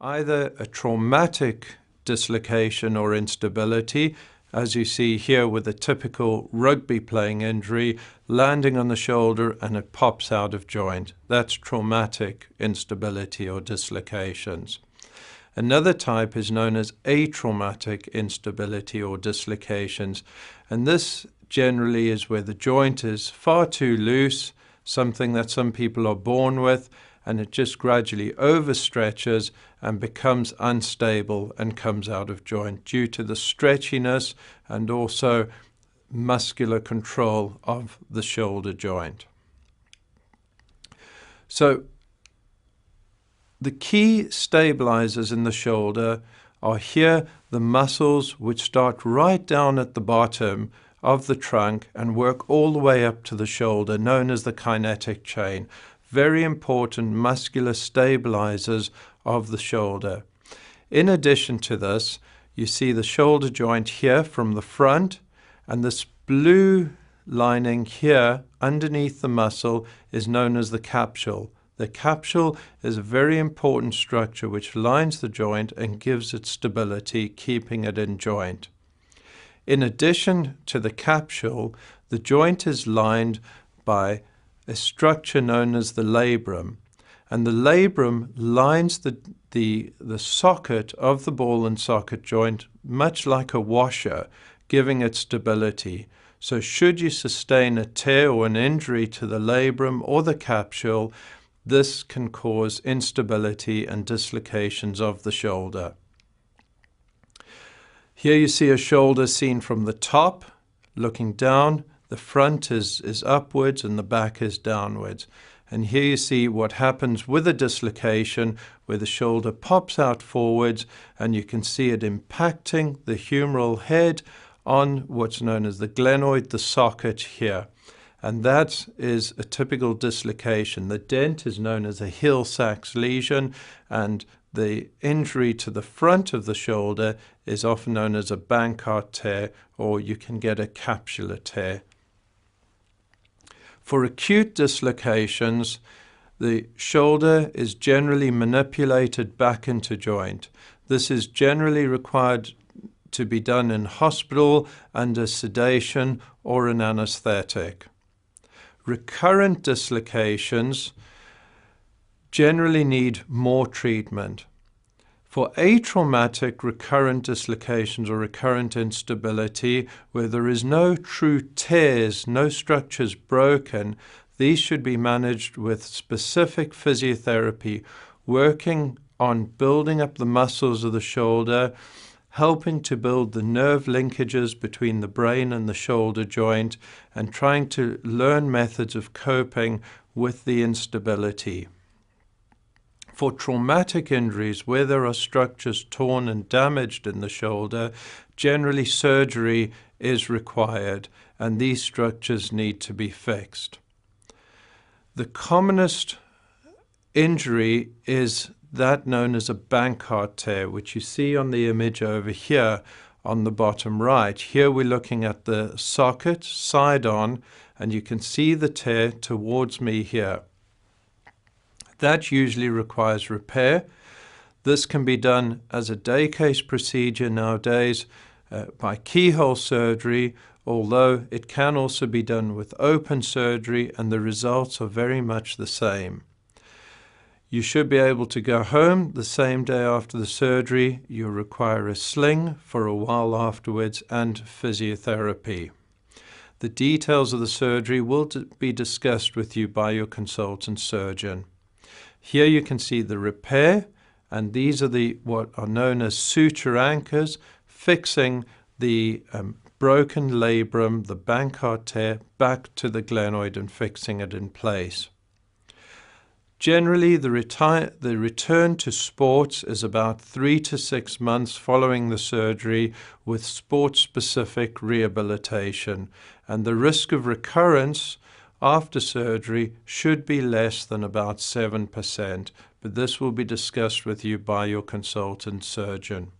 either a traumatic dislocation or instability, as you see here with a typical rugby playing injury, landing on the shoulder and it pops out of joint. That's traumatic instability or dislocations. Another type is known as atraumatic instability or dislocations, and this generally is where the joint is far too loose, something that some people are born with, and it just gradually overstretches and becomes unstable and comes out of joint due to the stretchiness and also muscular control of the shoulder joint. So the key stabilizers in the shoulder are here the muscles which start right down at the bottom of the trunk and work all the way up to the shoulder, known as the kinetic chain. Very important muscular stabilizers of the shoulder. In addition to this, you see the shoulder joint here from the front, and this blue lining here underneath the muscle is known as the capsule. The capsule is a very important structure which lines the joint and gives it stability, keeping it in joint. In addition to the capsule, the joint is lined by a structure known as the labrum. And the labrum lines the socket of the ball and socket joint much like a washer, giving it stability. So should you sustain a tear or an injury to the labrum or the capsule, this can cause instability and dislocations of the shoulder. Here you see a shoulder seen from the top, looking down. The front is upwards and the back is downwards. And here you see what happens with a dislocation where the shoulder pops out forwards and you can see it impacting the humeral head on what's known as the glenoid, the socket here. And that is a typical dislocation. The dent is known as a Hill-Sachs lesion, and the injury to the front of the shoulder is often known as a Bankart tear, or you can get a capsular tear. For acute dislocations, the shoulder is generally manipulated back into joint. This is generally required to be done in hospital under sedation or an anesthetic. Recurrent dislocations generally need more treatment. For atraumatic recurrent dislocations or recurrent instability, where there is no true tears, no structures broken, these should be managed with specific physiotherapy, working on building up the muscles of the shoulder, helping to build the nerve linkages between the brain and the shoulder joint, and trying to learn methods of coping with the instability. For traumatic injuries where there are structures torn and damaged in the shoulder, generally surgery is required and these structures need to be fixed. The commonest injury is that known as a Bankart tear, which you see on the image over here on the bottom right. Here we're looking at the socket side on, and you can see the tear towards me here. That usually requires repair. This can be done as a day case procedure nowadays by keyhole surgery, although it can also be done with open surgery, and the results are very much the same. You should be able to go home the same day after the surgery. You'll require a sling for a while afterwards and physiotherapy. The details of the surgery will be discussed with you by your consultant surgeon. Here you can see the repair, and these are what are known as suture anchors, fixing the broken labrum, the Bankart tear, back to the glenoid and fixing it in place. Generally, the return to sports is about 3 to 6 months following the surgery with sport-specific rehabilitation, and the risk of recurrence after surgery should be less than about 7%, but this will be discussed with you by your consultant surgeon.